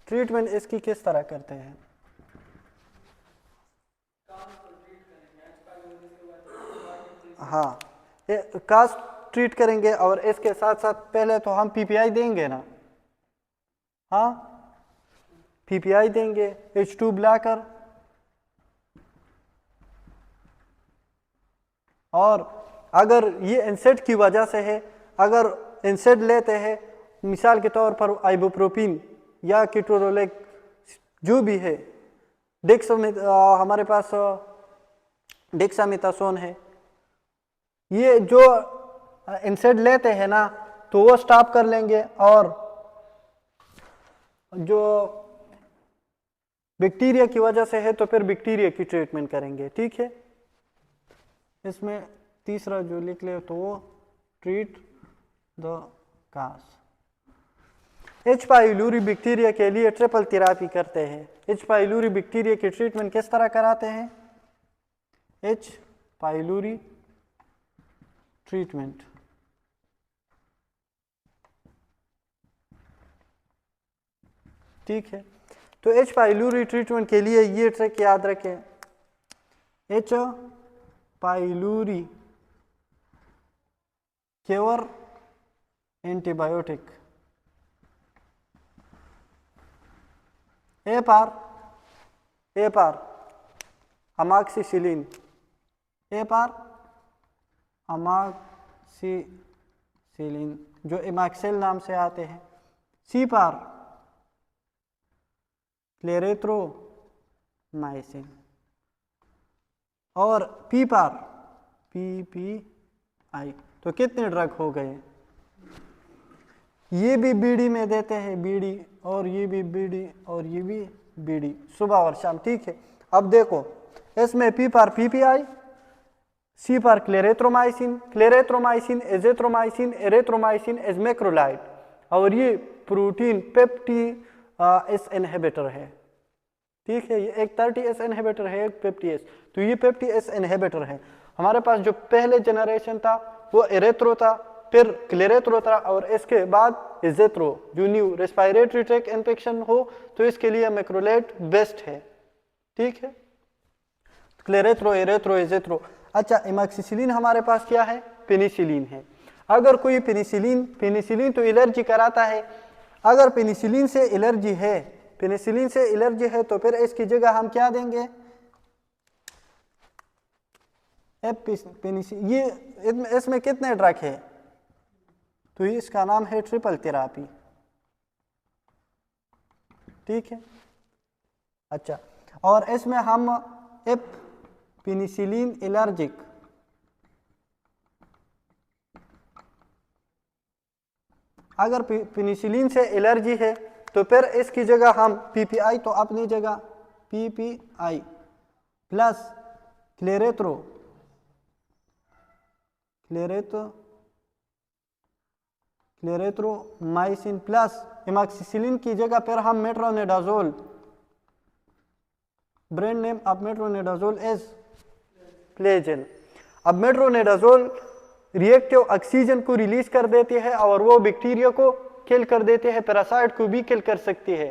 ट्रीटमेंट इसकी किस तरह करते हैं? हाँ, कास्ट ट्रीट करेंगे, और इसके साथ साथ पहले तो हम PPI देंगे ना, हाँ PPI देंगे, H2 ब्लॉकर, और अगर ये इंसेट की वजह से है, अगर इंसेट लेते हैं मिसाल के तौर पर आइबुप्रोपिन या कीटोरोलेक जो भी है, हमारे पास डेक्सामेथासोन है, ये जो इंसेट लेते हैं ना तो वो स्टॉप कर लेंगे, और जो बैक्टीरिया की वजह से है तो फिर बैक्टीरिया की ट्रीटमेंट करेंगे। ठीक है, इसमें तीसरा जो लिख ले तो वो treat the cause. H. pylori bacteria के लिए ट्रिपल थेरेपी करते हैं। H. pylori बैक्टीरिया की ट्रीटमेंट किस तरह कराते हैं? H. pylori ट्रीटमेंट, ठीक है। तो H. pylori ट्रीटमेंट के लिए ये ट्रिक याद रखें, H. pylori क्योर एंटीबायोटिक, ए पार अमॉक्सिसिलिन, अमॉक्सिसिलिन जो इमैक्सेल नाम से आते हैं, C पार क्लेरेथ्रोमाइसिन, और P पार PPI। तो कितने ड्रग हो गए? ये भी बीडी में देते हैं, बीडी, और ये भी बीडी, और ये भी बीडी, सुबह और शाम। ठीक है, अब देखो इसमें P पार PPI, C पार क्लेरेथ्रोमाइसिन, एजेथ्रोमाइसिन, एरेथ्रोमाइसिन, एजमेक्रोलाइड, और ये प्रोटीन पेप्टीज इनहिबिटर है। ठीक है, ये एक 30S इनहिबिटर है, एक 50S, तो ये 50S इनहिबिटर है। हमारे पास जो पहले जनरेशन था वो एरेथ्रो था, फिर क्लेरेथ्रो था, और इसके बाद एजेथ्रो। जो न्यू रेस्पिरेटरी ट्रैक इन्फेक्शन हो तो इसके लिए मैक्रोलेट बेस्ट है। ठीक है, क्लेरेथ्रो, एरेथ्रो, एजेथ्रो। अच्छा, इमॉक्सिसिलिन हमारे पास क्या है? पेनिसिलिन है। अगर कोई पेनिसिलिन तो एलर्जी कराता है, अगर पेनिसिलिन से एलर्जी है तो फिर इसकी जगह हम क्या देंगे? पेनिसिलिन। ये इसमें कितने ड्रग है? तो इसका नाम है ट्रिपल थेरेपी। ठीक है, अच्छा, और इसमें हम पेनिसिलिन एलर्जिक, अगर पेनिसिलिन से एलर्जी है तो फिर इसकी जगह हम PPI, तो अपनी जगह PPI plus clarithromycin plus amoxicillin की जगह फिर हम metronidazole, brand name of metronidazole is Flagyl. अब मेट्रोनिडाजोल रिएक्टिव ऑक्सीजन को रिलीज कर देती है और वो बैक्टीरिया को किल कर देती है, पैरासाइट को भी किल कर सकती है।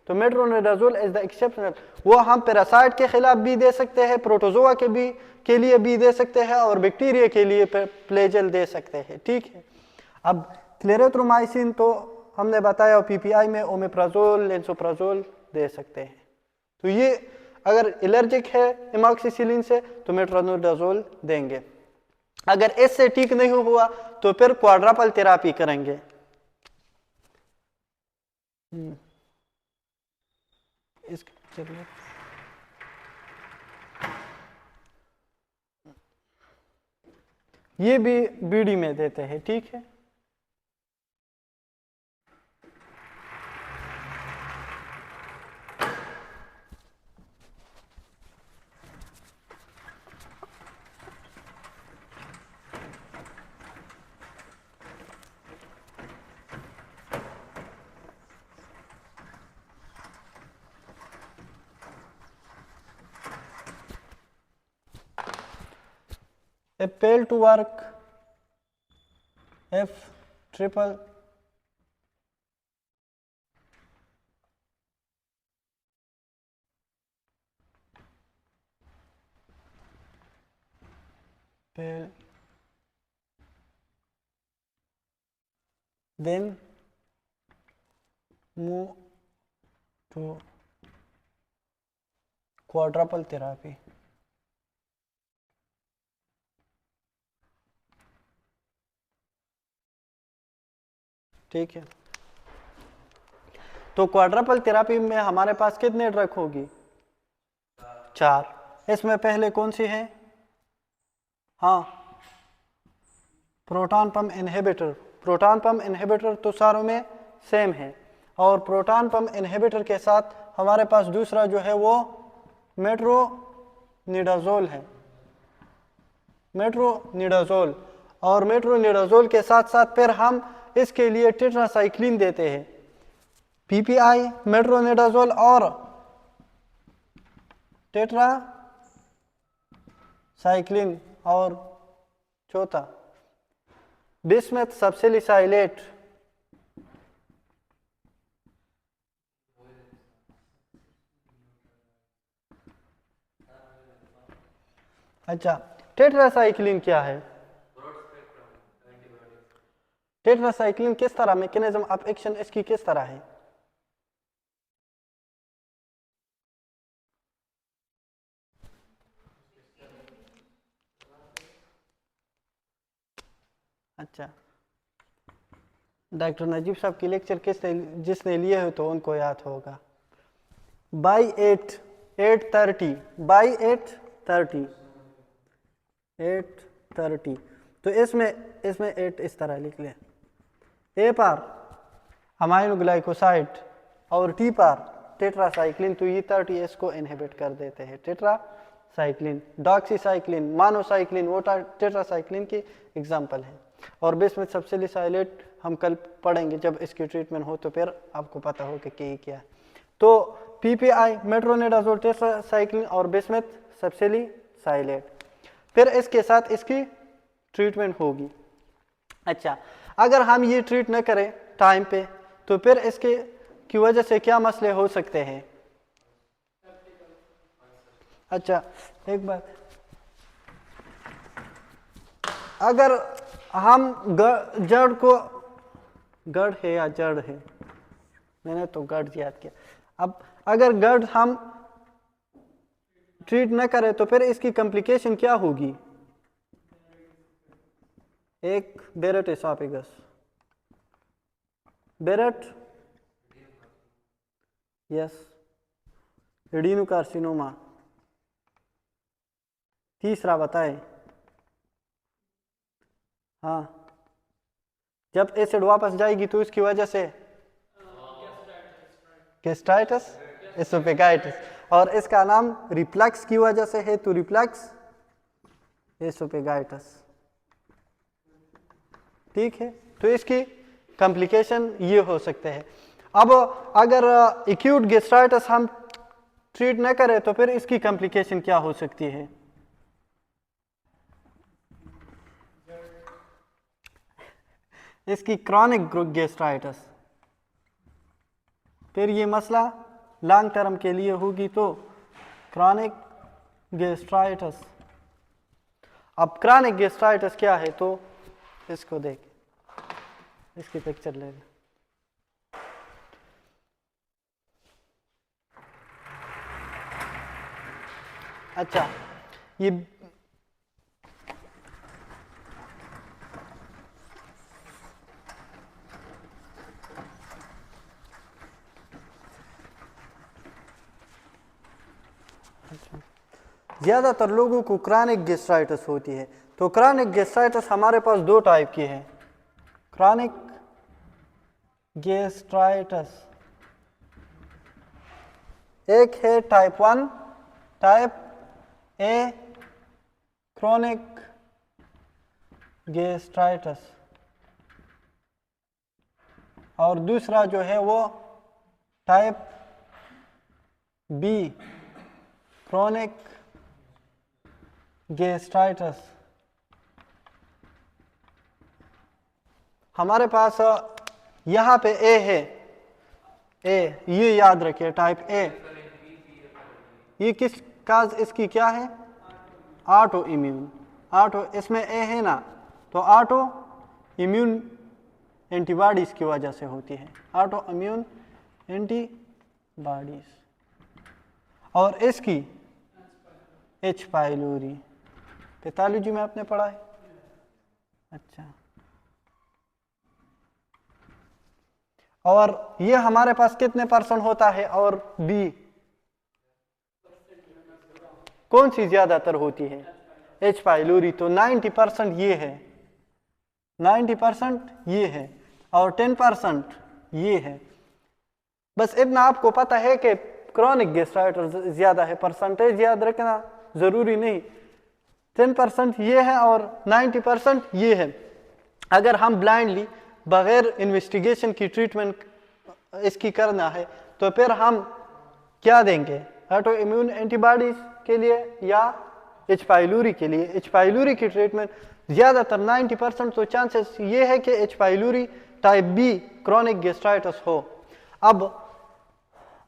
तो मेट्रोनिडाजोल इज द एक्सेप्शनल, वो हम पैरासाइट के खिलाफ भी दे सकते हैं, प्रोटोजोआ के लिए भी दे सकते हैं और बैक्टीरिया के लिए प्लेजल दे सकते हैं। ठीक है, अब क्लेरेथ्रोमाइसिन तो हमने बताया, पीपीआई में ओमेप्राजोल, लेंसोप्राजोल दे सकते हैं। तो ये अगर एलर्जिक है एमॉक्सिसिलिन से तो मेट्रोनिडाजोल देंगे। अगर इससे ठीक नहीं हुआ तो फिर क्वाड्रपल थेरापी करेंगे। चलिए ये भी बीडी में देते हैं। ठीक है, a fail to work F triple fail, then move to quadruple therapy। ठीक है, तो क्वाड्रपल थेरापी में हमारे पास कितने ड्रग होगी? 4। इसमें पहले कौन सी है? हाँ, proton pump inhibitor. Proton pump inhibitor तो सारों में सेम है, और प्रोटॉन पंप इनहिबिटर के साथ हमारे पास दूसरा जो है वो मेट्रोनिडाजोल है, मेट्रोनिडाजोल। और मेट्रोनिडाजोल के साथ साथ फिर हम इसके लिए टेट्रासाइक्लिन देते हैं, पीपीआई, मेट्रोनिडाजोल और टेट्रासाइक्लिन, और चौथा बिस्मथ सब्सिलिसाइलेट। अच्छा, टेट्रासाइक्लिन क्या है? टेट्रासाइक्लिन किस तरह, मैकेनिज्म ऑफ एक्शन इसकी किस तरह है? अच्छा, डॉक्टर नजीब साहब की लेक्चर जिसने लिए हो तो उनको याद होगा। बाई 8:30 बाई 8:30 तो इसमें 8 इस तरह लिख लें। ए पर अमाइनो ग्लाइकोसाइड और टी पर टेट्रासाइक्लिन, तो ये 30 को इनहिबिट कर देते हैं। टेट्रासाइक्लिन, डॉक्सीसाइक्लिन, मोनोसाइक्लिन वो टेट्रासाइक्लिन की एग्जांपल है। और बिस्मथ सब्सिलिसाइलेट हम कल पढ़ेंगे जब इसकी ट्रीटमेंट हो, तो फिर आपको पता हो कि क्या है। तो पीपीआई, मेट्रोनिडाजोल, टेट्रासाइक्लिन और बिस्मथ सब्सिलिसाइलेट, फिर इसके साथ इसकी ट्रीटमेंट होगी। अच्छा, अगर हम ये ट्रीट न करें टाइम पे तो फिर इसके की वजह से क्या मसले हो सकते हैं? अच्छा, एक बात, अगर हम जड़ को, गढ़ है या जड़ है, मैंने तो गढ़ याद किया। अब अगर गढ़ हम ट्रीट न करें तो फिर इसकी कॉम्प्लिकेशन क्या होगी? एक बेरेट एसोफेगस, बेरेट, यस, एडिनोकार्सिनोमा। तीसरा बताएं। हाँ, जब एसिड वापस जाएगी तो इसकी वजह से गैस्ट्राइटिस, एसोफेगाइटिस, और इसका नाम रिफ्लक्स की वजह से है तो रिफ्लक्स एसोफेगाइटिस। ठीक है, तो इसकी कॉम्प्लिकेशन ये हो सकते हैं। अब अगर एक्यूट गैस्ट्राइटिस हम ट्रीट न करें तो फिर इसकी कॉम्प्लिकेशन क्या हो सकती है? इसकी क्रॉनिक गैस्ट्राइटिस, फिर ये मसला लॉन्ग टर्म के लिए होगी तो क्रॉनिक गैस्ट्राइटिस। अब क्रॉनिक गैस्ट्राइटिस क्या है, तो इसको देख, इसकी पिक्चर ले लें। अच्छा, ये ज़्यादातर लोगों को क्रॉनिक गैस्ट्राइटिस होती है। तो क्रॉनिक गैस्ट्राइटिस हमारे पास दो टाइप की है। क्रॉनिक गैस्ट्राइटिस, एक है type 1, type a chronic gastritis, और दूसरा जो है वो टाइप बी क्रॉनिक गैस्ट्राइटिस। हमारे पास यहाँ पे ए है, ए, ये याद रखिए टाइप ए, ये किस काज इसकी क्या है, ऑटो इम्यून। ऑटो, इसमें ए है ना, तो ऑटो इम्यून एंटीबॉडीज की वजह से होती है, ऑटो इम्यून एंटीबॉडीज। और इसकी एच पाइलोरी, पैथोलॉजी में आपने पढ़ा है। अच्छा, और ये हमारे पास कितने परसेंट होता है, और बी कौन सी ज्यादातर होती है, एच पाइलोरी। तो 90% ये है, 90% ये है, और 10% ये है। बस इतना आपको पता है कि क्रॉनिक गैस्ट्राइटिस ज्यादा है, परसेंटेज याद रखना जरूरी नहीं। 10% ये है और 90% ये है। अगर हम ब्लाइंडली बगैर इन्वेस्टिगेशन की ट्रीटमेंट इसकी करना है तो फिर हम क्या देंगे, ऑटो इम्यून एंटीबॉडीज के लिए या एच पाइलोरी के लिए। एच पाइलोरी की ट्रीटमेंट ज़्यादातर 90% तो चांसेस ये है कि H pylori type B chronic gastritis हो। अब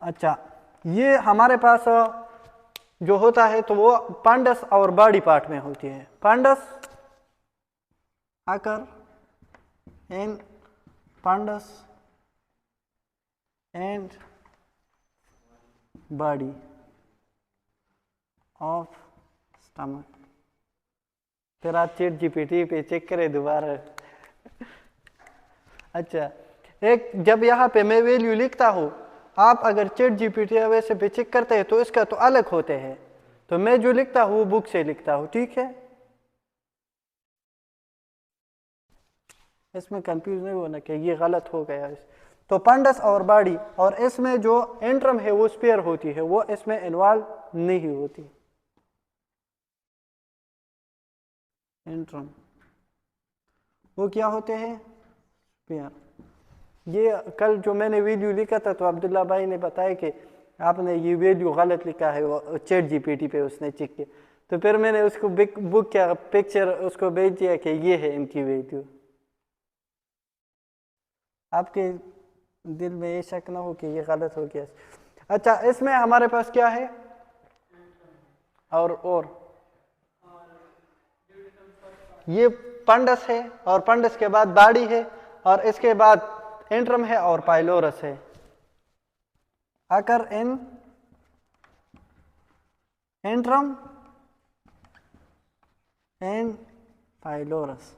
अच्छा, ये हमारे पास जो होता है तो वो पंडस और बॉडी पार्ट में होती है। पंडस आकर इन पंडस एंड बॉडी ऑफ स्टमक। फिर आप चैट जीपीटी पे चेक करें दोबारा। अच्छा, एक जब यहाँ पे मैं वैल्यू लिखता हूँ, आप अगर चैट जीपीटी वैसे पे चेक करते हैं तो इसका तो अलग होते हैं, तो मैं जो लिखता हूँ बुक से लिखता हूँ, ठीक है। इसमें कंफ्यूज नहीं होना कि ये गलत हो गया। तो पंडस और बॉडी, और इसमें जो एंट्रम है वो स्पेयर होती है, वो इसमें इन्वॉल्व नहीं होती। एंट्रम वो क्या होते हैं, स्पेयर। ये कल जो मैंने वीडियो लिखा था तो अब्दुल्ला भाई ने बताया कि आपने ये वीडियो गलत लिखा है, वो चैट जीपीटी पे उसने चेक किया, तो फिर मैंने उसको बुक क्या पिक्चर उसको भेज दिया कि ये है इनकी वीडियो। आपके दिल में ये शक ना हो कि ये गलत हो गया। अच्छा, इसमें हमारे पास क्या है, और ये पंडस है, और पंडस के बाद बॉडी है, और इसके बाद एंट्रम है और पाइलोरस है। आकर इन एंट्रम एंड पाइलोरस,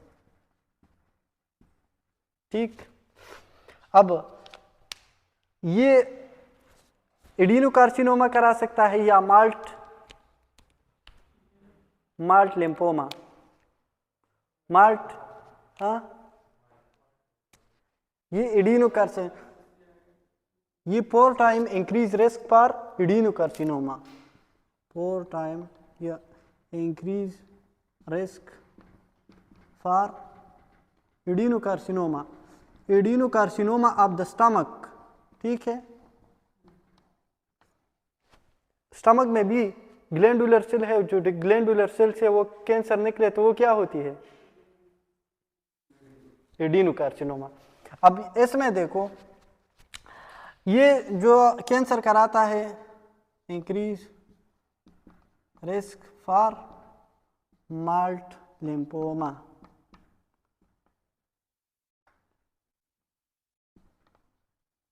ठीक। अब ये एडिनोकार्सिनोमा करा सकता है या माल्ट लिम्फोमा। माल्ट, हाँ, ये एडिनोकार्सिन, ये 4 time increase risk for adenocarcinoma, 4 time या increase risk for adenocarcinoma, adenocarcinoma of the stomach, ठीक है। स्टमक में भी ग्लैंडुलर सेल है, जो ग्लैंडुलर सेल से वो कैंसर निकले तो वो क्या होती है, एडिनोकार्सिनोमा। अब इसमें देखो ये जो कैंसर कराता है, increase risk for malt lymphoma.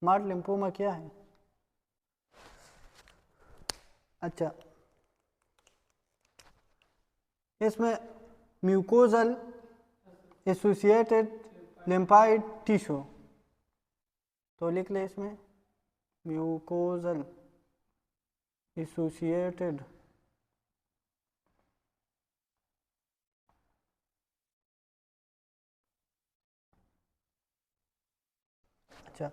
Malt lymphoma क्या है? अच्छा, इसमें म्यूकोजल एसोसिएटेड लिम्फाइड टिश्यू, तो लिख ले इसमें म्यूकोजल एसोसिएटेड अच्छा,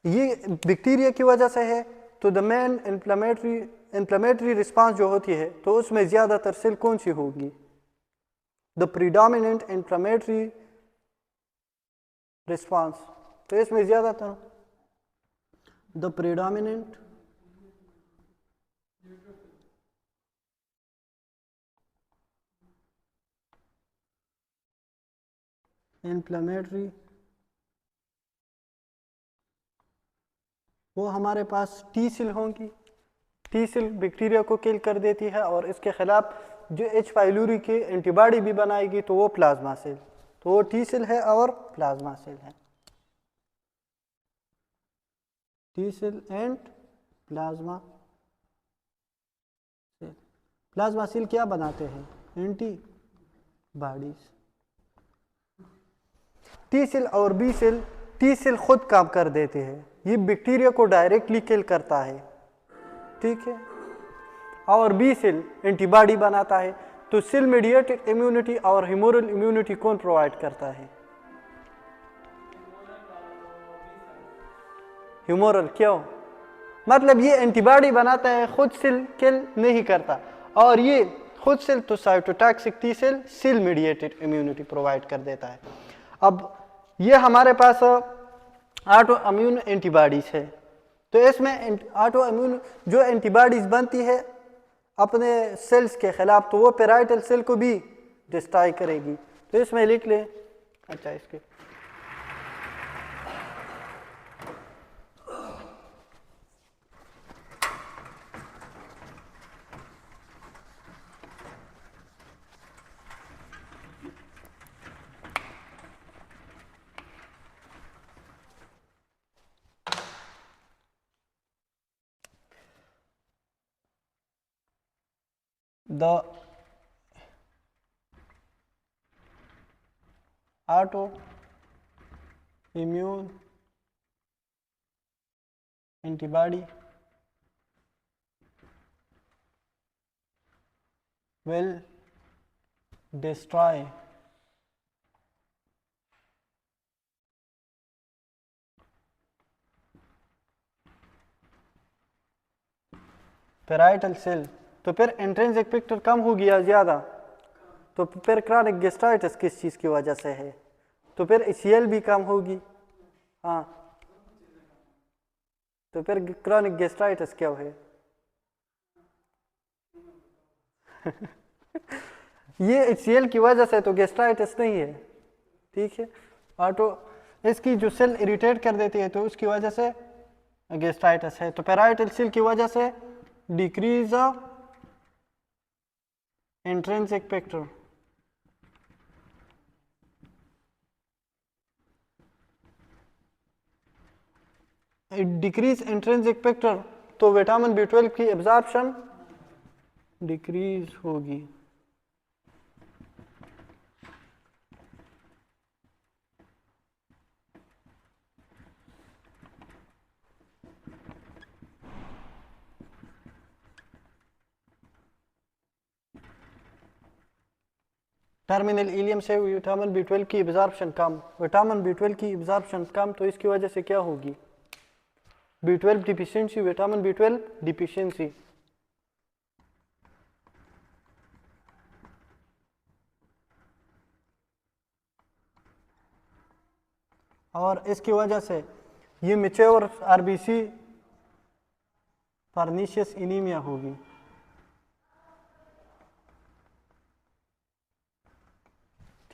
ये बैक्टीरिया की वजह से है। तो द मेन इन्फ्लेमेटरी रिस्पांस जो होती है तो उसमें ज़्यादातर सेल कौन सी होगी? द प्रीडोमिनेंट इन्फ्लेमेटरी रिस्पांस, तो इसमें ज़्यादातर द प्रीडोमिनेंट इन्फ्लेमेटरी, वो हमारे पास टी सेल होंगी। टी सेल बैक्टीरिया को किल कर देती है और इसके खिलाफ जो H. पाइलोरी की एंटीबॉडी भी बनाएगी, तो वो प्लाज्मा सेल, तो वो टी सेल है और प्लाज्मा सेल है। T cell and plasma cell. Plasma cell क्या बनाते हैं? एंटीबॉडीज। टी सेल और बी सेल, टी सेल खुद काम कर देते हैं, ये बैक्टीरिया को डायरेक्टली किल करता है, ठीक है, और बी सेल एंटीबॉडी बनाता है। तो सेल मीडिएटेड इम्यूनिटी और ह्यूमोरल इम्यूनिटी कौन प्रोवाइड करता है? ह्यूमोरल। क्यों? मतलब ये एंटीबॉडी बनाता है, खुद सेल किल नहीं करता, और ये खुद सेल तो cytotoxic T cell cell mediated immunity provide कर देता है। अब ये हमारे पास ऑटो इम्यून एंटीबॉडीज है, तो इसमें ऑटो इम्यून जो एंटीबॉडीज बनती है अपने सेल्स के खिलाफ, तो वो पेराइटल सेल को भी डिस्ट्रॉय करेगी। तो इसमें लिख ले, अच्छा इसके the autoimmune antibody will destroy parietal cell. तो फिर इंट्रिंसिक फैक्टर कम हो गया ज़्यादा, तो फिर क्रॉनिक गैस्ट्राइटिस किस चीज़ की वजह से है? तो फिर HCl भी कम होगी। हाँ, तो फिर क्रॉनिक गैस्ट्राइटिस क्या है? ये HCl की वजह से तो गैस्ट्राइटिस नहीं है, ठीक है, ऑटो इसकी जो सेल इरिटेट कर देती है तो उसकी वजह से गैस्ट्राइटिस है। तो पेराइटल सेल की वजह से decrease of intrinsic factor, decrease intrinsic factor, तो विटामिन B12 की एब्जॉर्प्शन डिक्रीज होगी। टर्मिनल इलियम से विटामिन B12 की एब्जॉर्प्शन कम, विटामिन B12 की एब्जॉर्प्शन कम, तो इसकी वजह से क्या होगी? B12 deficiency, vitamin B12 deficiency. और इसकी वजह से ये मैच्योर RBC पर्निशियस एनीमिया होगी।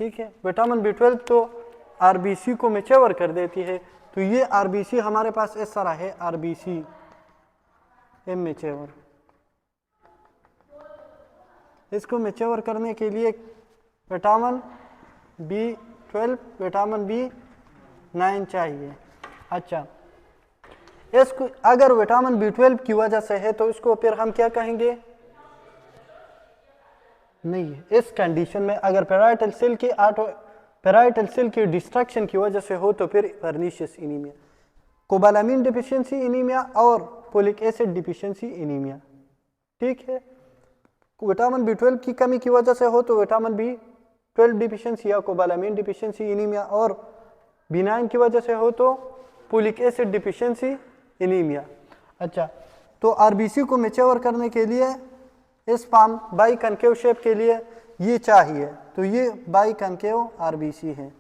ठीक है, विटामिन B12 तो आरबीसी को मैच्योर कर देती है। तो ये आरबीसी हमारे पास इस तरह है, आरबीसी इमैच्योर। इसको मैच्योर करने के लिए विटामिन B12, विटामिन B9 चाहिए। अच्छा, इसको अगर विटामिन B12 की वजह से है तो इसको फिर हम क्या कहेंगे? नहीं, इस कंडीशन में अगर पैराइटल सेल की डिस्ट्रक्शन की वजह से हो तो फिर pernicious anaemia, cobalamin deficiency anaemia और फोलिक एसिड डिफिशियंसी एनीमिया। ठीक है, विटामिन B12 की कमी की वजह से हो तो विटामिन B12 डिफिशियंसी या कोबालामिन डिफिशियंसी एनीमिया, और B9 की वजह से हो तो फोलिक एसिड डिफिशियंसी एनीमिया। अच्छा, तो आरबीसी को मैच्योर करने के लिए इस फॉर्म बाई कनकेव शेप के लिए ये चाहिए, तो ये बाई कनकेव आरबीसी है।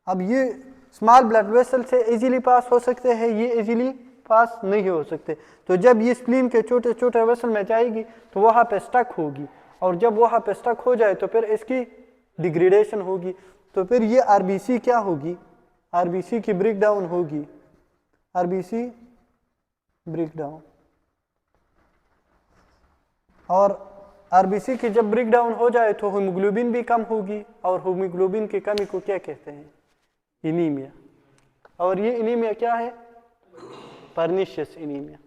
अब ये स्मॉल ब्लड वेसल से इजीली पास हो सकते हैं, ये इजीली पास नहीं हो सकते। तो जब ये स्प्लीन के छोटे छोटे वेसल में जाएगी तो वहाँ पे स्टक होगी, और जब वहाँ पे स्टक हो जाए तो फिर इसकी डिग्रेडेशन होगी, तो फिर ये आरबीसी क्या होगी? आरबीसी की ब्रेक डाउन होगी, आरबीसी ब्रेक डाउन। और आरबीसी की जब ब्रेक डाउन हो जाए तो हीमोग्लोबिन भी कम होगी, और हीमोग्लोबिन की कमी को क्या कहते हैं? एनीमिया। और ये एनीमिया क्या है? Pernicious anaemia.